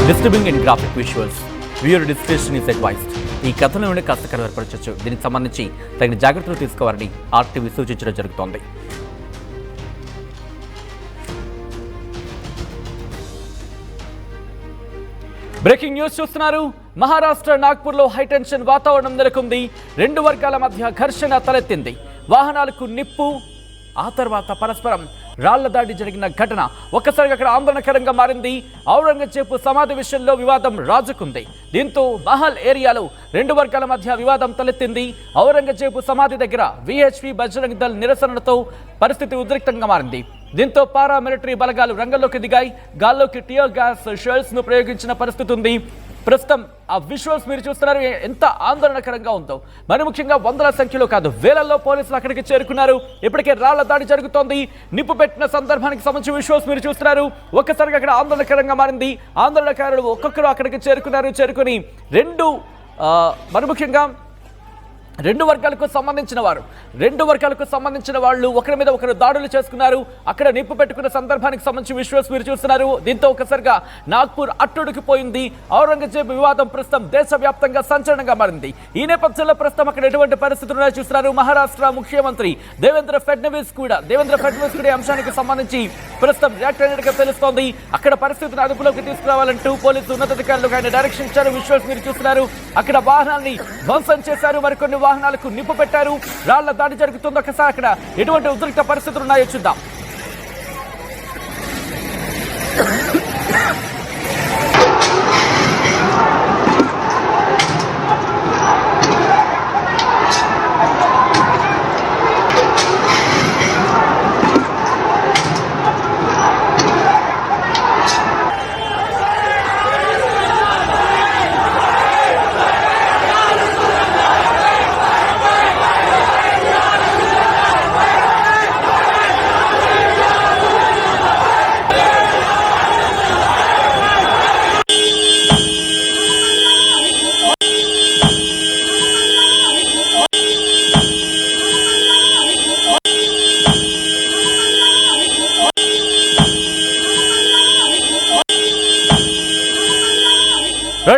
Disturbing and graphic visuals. Viewer discretion is advised. ఈ కథను నుండి కాస్త కలవరపరచవచ్చు. దీనికి సంబంధించి తగిన జాగ్రత్తలు తీసుకోవాలని ఆర్టీవీ సూచించడం జరుగుతోంది. బ్రేకింగ్ న్యూస్ చూస్తున్నారు. మహారాష్ట్ర నాగ్పూర్లో హైటెన్షన్ వాతావరణం నెలకొంది. రెండు వర్గాల మధ్య ఘర్షణ తలెత్తింది. వాహనాలకు నిప్పు, ఆ తర్వాత పరస్పరం రాళ్ల దాడి జరిగిన ఘటన ఒక్కసారిగా అక్కడ ఆందోళనకరంగా మారింది. ఔరంగజేబు సమాధి విషయంలో వివాదం రాజుకుంది. దీంతో మహల్ ఏరియాలో రెండు వర్గాల మధ్య వివాదం తలెత్తింది. ఔరంగజేబు సమాధి దగ్గర విహెచ్పి బజరంగ్ దళ్ నిరసనలతో పరిస్థితి ఉద్రిక్తంగా మారింది. దీంతో పారామిలిటరీ బలగాలు రంగంలోకి దిగాయి. గాల్లోకి టియర్ గ్యాస్ షెల్స్ ను ప్రయోగించిన పరిస్థితి ఉంది. ప్రస్తుతం ఆ విజువల్స్ మీరు చూస్తున్నారు, ఎంత ఆందోళనకరంగా ఉందో. మరి ముఖ్యంగా వందల సంఖ్యలో కాదు, వేలల్లో పోలీసులు అక్కడికి చేరుకున్నారు. ఇప్పటికే రాళ్ల దాడి జరుగుతోంది. నిప్పు పెట్టిన సందర్భానికి సంబంధించిన విజువల్స్ మీరు చూస్తున్నారు. ఒక్కసారిగా అక్కడ ఆందోళనకరంగా మారింది. ఆందోళనకారులు ఒక్కొక్కరు అక్కడికి చేరుకుని మరి ముఖ్యంగా రెండు వర్గాలకు సంబంధించిన వాళ్ళు ఒకరి మీద ఒకరు దాడులు చేసుకున్నారు. అక్కడ నిప్పు పెట్టుకున్న సందర్భానికి సంబంధించి విజువల్స్ మీరు చూస్తున్నారు. దీంతో ఒకసారిగా నాగ్పూర్ అట్టుడికిపోయింది. ఔరంగజేబు వివాదం ప్రస్తుతం దేశవ్యాప్తంగా సంచలనంగా మారింది. ఈ నేపథ్యంలో ప్రస్తుతం అక్కడ ఎటువంటి పరిస్థితులు ఉన్నాయో చూస్తున్నారు. మహారాష్ట్ర ముఖ్యమంత్రి దేవేంద్ర ఫడ్నవీస్ కూడా ఈ అంశానికి సంబంధించి ప్రస్తుతం రియాక్ట్ అయినట్టుగా తెలుస్తోంది. అక్కడ పరిస్థితిని అదుపులోకి తీసుకురావాలంటూ పోలీసు ఉన్నతాధికారులకు ఆయన డైరెక్షన్ ఇచ్చారు. విజువల్స్ మీరు చూస్తున్నారు. అక్కడ వాహనాన్ని ధ్వంసం చేశారు. మరికొన్ని వాహనాలకు నిప్పు పెట్టారు. రాళ్ల దాడి జరుగుతుంది. ఒకసారి అక్కడ ఎటువంటి ఉద్రిక్త పరిస్థితులు ఉన్నాయో చూద్దాం.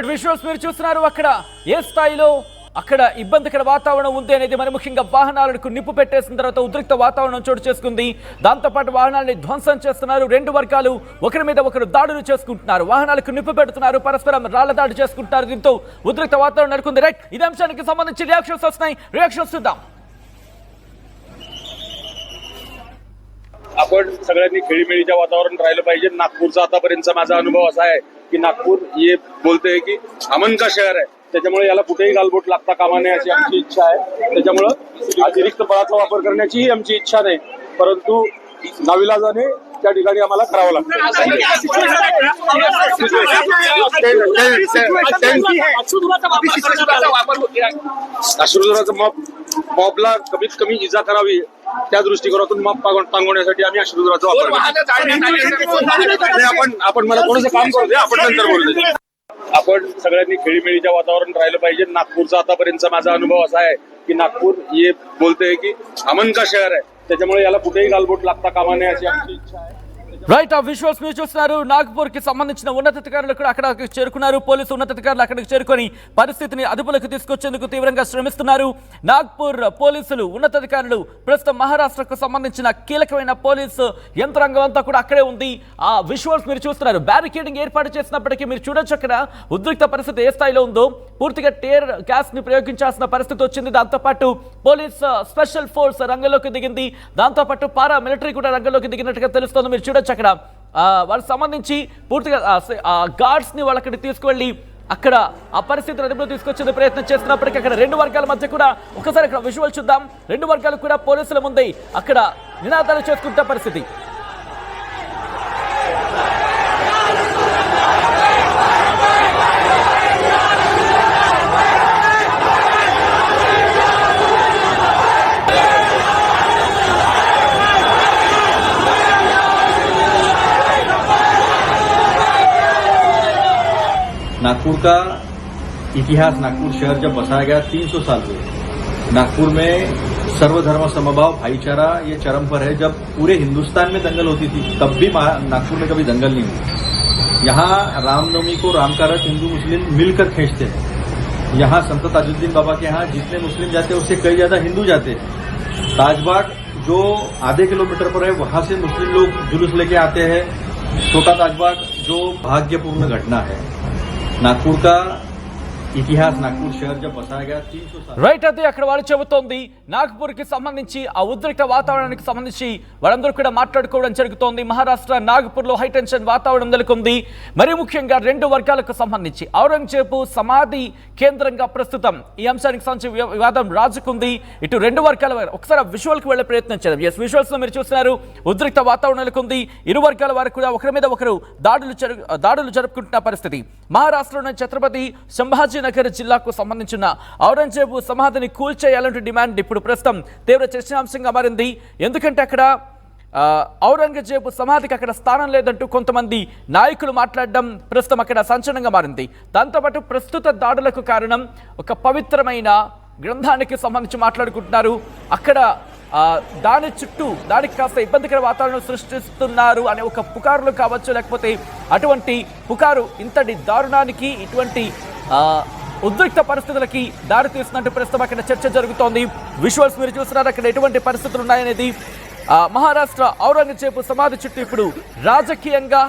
విజువల్స్ మీరు చూస్తున్నారు. అక్కడ ఏ స్థాయిలో అక్కడ ఇబ్బందికర వాతావరణం ఉంది అనేది మరి ముఖ్యంగా వాహనాలకు నిప్పు పెట్టేసిన తర్వాత ఉద్రిక్త వాతావరణం చోటు చేసుకుంది. దాంతోపాటు వాహనాలని ధ్వంసం చేస్తున్నారు. రెండు వర్గాలు ఒకరి మీద ఒకరు దాడులు చేసుకుంటున్నారు. వాహనాలకు నిప్పు పెడుతున్నారు. పరస్పరం రాళ్ల దాడి చేసుకుంటున్నారు. దీంతో ఉద్రిక్త వాతావరణం నెలకొంది. రైట్, ఇదే అంశానికి సంబంధించి రియాక్షన్స్ వస్తున్నాయి. రియాక్షన్స్ చూద్దాం. आपण सगळ्यांनी खेळीमेळीच्या वातावरण राहिलं पाहिजे. नागपूरचा आतापर्यंतचा माझा अनुभव असा आहे की नागपूर हे बोलते की अमन का शहर आहे, त्याच्यामुळे याला कुठेही गालबोट लागता कामा नये अशी आमची इच्छा आहे. त्याच्यामुळे अतिरिक्त बळाचा वापर करण्याचीही आमची इच्छा नाही, परंतु नाविलाजाने त्या ठिकाणी आम्हाला करावं लागतं. अश्रुधुराचा मॉबला कमीत कमी इजा करावी त्या दृष्टिकोनातून मॉब पांगवण्यासाठी आम्ही अश्रुधुराचा वापर आपण मला कोणाचं काम करू दे, आपण नंतर बोलू. आपण सगळ्यांनी खेळीमेळीच्या वातावरण राहिलं पाहिजे. नागपूरचा आतापर्यंतचा माझा अनुभव असा आहे की नागपूर हे बोलते की अमन का शहर आहे, त्याच्यामुळे याला कुठेही गालबोट लागता कामा नये अशी आमची इच्छा आहे. రైట్, ఆ విజువల్స్ మీరు చూస్తున్నారు. నాగ్పూర్ కి సంబంధించిన ఉన్నతాధికారులు కూడా అక్కడికి చేరుకున్నారు. పోలీసు ఉన్నతాధికారులు అక్కడికి చేరుకొని పరిస్థితిని అదుపులోకి తీసుకొచ్చేందుకు తీవ్రంగా శ్రమిస్తున్నారు. నాగ్పూర్ పోలీసులు ఉన్నతాధికారులు ప్రస్తుతం మహారాష్ట్రకు సంబంధించిన కీలకమైన పోలీసు యంత్రాంగం అంతా కూడా అక్కడే ఉంది. ఆ విజువల్స్ మీరు చూస్తున్నారు. బ్యారికేడింగ్ ఏర్పాటు చేసినప్పటికీ మీరు చూడొచ్చు అక్కడ ఉద్రిక్త పరిస్థితి ఏ స్థాయిలో ఉందో. పూర్తిగా టియర్ గ్యాస్ ని ప్రయోగించాల్సిన పరిస్థితి వచ్చింది. దాంతోపాటు పోలీస్ స్పెషల్ ఫోర్స్ రంగంలోకి దిగింది. దాంతోపాటు పారా మిలిటరీ కూడా రంగంలోకి దిగినట్టుగా తెలుస్తోంది. మీరు చూడొచ్చు అక్కడ వాళ్ళకి సంబంధించి పూర్తిగా గార్డ్స్ ని వాళ్ళకి తీసుకువెళ్ళి అక్కడ ఆ పరిస్థితిని అదుపులో తీసుకొచ్చే ప్రయత్నం చేస్తున్నప్పటికీ అక్కడ రెండు వర్గాల మధ్య కూడా ఒకసారి అక్కడ విజువల్ చూద్దాం. రెండు వర్గాలు కూడా పోలీసుల ముందే అక్కడ నినాదాలు చేసుకుంటున్న పరిస్థితి. नागपुर का इतिहास, नागपुर शहर जब बसाया गया 300 साल हुए। नागपुर में सर्वधर्म समभाव भाईचारा ये चरम पर है। जब पूरे हिंदुस्तान में दंगल होती थी तब भी नागपुर में कभी दंगल नहीं हुई। यहाँ रामनवमी को राम का रथ हिंदू मुस्लिम मिलकर खींचते हैं। यहाँ संत ताजुद्दीन बाबा के यहाँ जितने मुस्लिम जाते हैं उससे कई ज्यादा हिंदू जाते हैं। ताजबाग जो आधे किलोमीटर पर है वहां से मुस्लिम लोग जुलूस लेके आते हैं। छोटा ताजबाग जो भाग्यपूर्ण घटना है। नागपुर का इतिहास, नागपुर शहर जब बसाया गया 300 साल రైట్ అది అక్కడ వాళ్ళు చెబుతోంది నాగ్పూర్ కి సంబంధించి ఆ ఉద్రిక్త వాతావరణానికి సంబంధించి వాళ్ళందరూ కూడా మాట్లాడుకోవడం జరుగుతోంది. మహారాష్ట్ర నాగ్పూర్ లో హైటెన్షన్ వాతావరణం నెలకొంది. మరి ముఖ్యంగా రెండు వర్గాలకు సంబంధించి ఔరంగజేబు సమాధి కేంద్రంగా ప్రస్తుతం ఈ అంశానికి సంబంధించి వివాదం రాజుకుంది. ఇటు రెండు వర్గాల వారు ఒకసారి విజువల్ కి వెళ్లే ప్రయత్నం చేద్దాం. ఎస్, విజువల్స్ లో మీరు చూస్తున్నారు ఉద్రిక్త వాతావరణం నెలకొంది. ఇరు వర్గాల వారు కూడా ఒకరి మీద ఒకరు దాడులు జరుపుకుంటున్న పరిస్థితి. మహారాష్ట్రలోని ఛత్రపతి సంభాజీ నగర్ జిల్లాకు సంబంధించిన ఔరంగజేబు సమాధిని కూల్చేయాలంటూ డిమాండ్ ఇప్పుడు ప్రస్తుతం తీవ్ర చర్చనాంశంగా మారింది. ఎందుకంటే అక్కడ ఔరంగజేబు సమాధికి అక్కడ స్థానం లేదంటూ కొంతమంది నాయకులు మాట్లాడడం ప్రస్తుతం అక్కడ సంచలనంగా మారింది. దాంతోపాటు ప్రస్తుత దాడులకు కారణం ఒక పవిత్రమైన గ్రంథానికి సంబంధించి మాట్లాడుకుంటున్నారు. అక్కడ దానికి కాస్త ఇబ్బందికర వాతావరణం సృష్టిస్తున్నారు అనే ఒక పుకారులు కావచ్చు, లేకపోతే అటువంటి పుకారు ఇంతటి దారుణానికి ఇటువంటి ఉద్రిక్త పరిస్థితులకి దారి తీస్తున్నట్టు ప్రస్తుతం అక్కడ చర్చ జరుగుతోంది. విజువల్స్ మీరు చూస్తున్నారు అక్కడ ఎటువంటి పరిస్థితులు ఉన్నాయనేది. మహారాష్ట్ర ఔరంగజేబు సమాధి చుట్టూ ఇప్పుడు రాజకీయంగా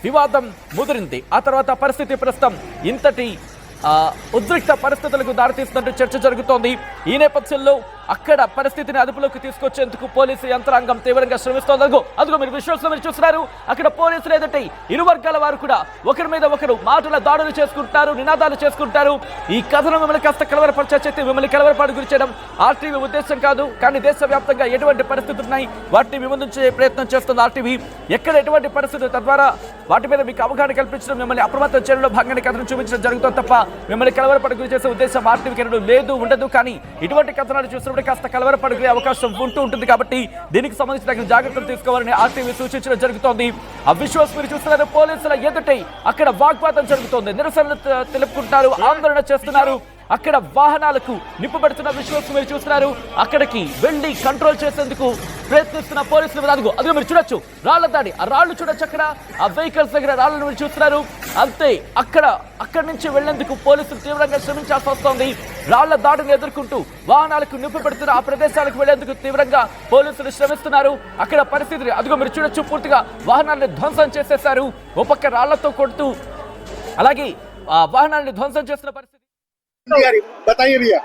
వివాదం ముదిరింది. ఆ తర్వాత పరిస్థితి ప్రస్తుతం ఇంతటి ఉద్రిక్త పరిస్థితులకు దారితీస్తున్నట్టు చర్చ జరుగుతోంది. ఈ నేపథ్యంలో అక్కడ పరిస్థితిని అదుపులోకి తీసుకొచ్చేందుకు పోలీసు యంత్రాంగం తీవ్రంగా శ్రమిస్తోంది. అదిగో మీరు విజువల్స్ లో మీరు చూస్తున్నారు అక్కడ పోలీసులు ఏదంటే ఇరు వర్గాల వారు కూడా ఒకరి మీద ఒకరు మాటల దాడులు చేసుకుంటారు, నినాదాలు చేసుకుంటారు. ఈ కథనం మిమ్మల్ని కాస్త కలవరపరిచే మిమ్మల్ని కలవరపాటు గురి చేయడం ఆర్టీవీ ఉద్దేశం కాదు. కానీ దేశవ్యాప్తంగా ఎటువంటి పరిస్థితులు ఉన్నాయి వాటిని విమర్శించే ప్రయత్నం చేస్తుంది ఆర్టీవీ. ఎక్కడ ఎటువంటి పరిస్థితులు, తద్వారా వాటి మీద మీకు అవగాహన కల్పించడం, మిమ్మల్ని అప్రమత్తం చేయడంలో భాగంగా కథనం చూపించడం జరుగుతుంది తప్ప మిమ్మల్ని కలవరపాటు గురి చేసే ఉద్దేశం ఆర్టీవీకి లేదు, ఉండదు. కానీ ఇటువంటి కథనాలు చూస్తున్నప్పుడు కాస్త కలవరపడే అవకాశం ఉంటుంది. కాబట్టి దీనికి సంబంధించిన జాగ్రత్తలు తీసుకోవాలని ఆర్టీవీ సూచించడం జరుగుతోంది. ఆ విజువల్స్ మీరు చూస్తున్నారు. పోలీసుల ఎదుటే అక్కడ వాగ్వాదం జరుగుతోంది. నిరసనలు తెలుపుకుంటున్నారు, ఆందోళన చేస్తున్నారు. అక్కడ వాహనాలకు నిప్పు పెడుతున్న విజువల్స్ మీరు చూస్తున్నారు. అక్కడికి వెళ్లి కంట్రోల్ చేసేందుకు ప్రయత్నిస్తున్న పోలీసులు అదిగో మీరు చూడొచ్చు రాళ్ల దాడి. ఆ రాళ్లు చూడొచ్చు, అక్కడ ఆ వెహికల్స్ దగ్గర రాళ్లను మీరు చూస్తున్నారు. అంతే అక్కడి నుంచి వెళ్లేందుకు పోలీసులు తీవ్రంగా శ్రమించాల్సి వస్తోంది. రాళ్ల దాడిని ఎదుర్కొంటూ వాహనాలకు నిప్పు పెడుతున్న ఆ ప్రదేశాలకు వెళ్లేందుకు తీవ్రంగా పోలీసులు శ్రమిస్తున్నారు. అక్కడ పరిస్థితి అదిగో మీరు చూడొచ్చు, పూర్తిగా వాహనాలను ధ్వంసం చేసేశారు. ఓ పక్క రాళ్లతో కొడుతూ అలాగే ఆ వాహనాలను ధ్వంసం చేస్తున్న పరిస్థితి. बताइए भैया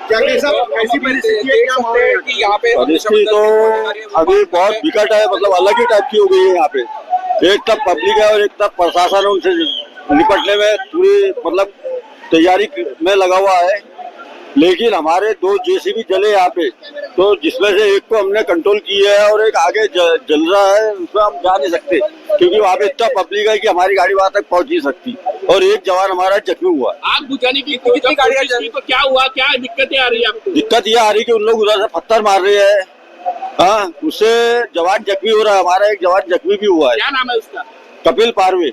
क्या कैसा कैसी परिस्थिति है, क्या माहौल है कि यहाँ पे? परिस्थिति तो अभी बहुत विकट है, मतलब अलग ही टाइप की हो गई है यहाँ पे। एक तरफ पब्लिक है और एक तरफ प्रशासन उनसे निपटने में पूरी मतलब तैयारी में लगा हुआ है। लेकिन हमारे 2 जेसीबी जले यहाँ पे, तो जिसमें से एक को हमने कंट्रोल किया है और एक आगे जल रहा है, उसमें हम जा नहीं सकते क्योंकि वहाँ पे इतना पब्लिक है कि हमारी गाड़ी वहाँ तक पहुँच नहीं सकती। और एक जवान हमारा जख्मी हुआ। आग बुझाने की कितनी गाड़ियां चली तो क्या हुआ, क्या दिक्कतें आ रही है आपको? दिक्कत ये आ रही कि उन लोग उधर से पत्थर मार रहे हैं, हाँ, उससे जवान जख्मी हो रहा है। हमारा एक जवान जख्मी भी हुआ है। क्या नाम है उसका? कपिल पारवे।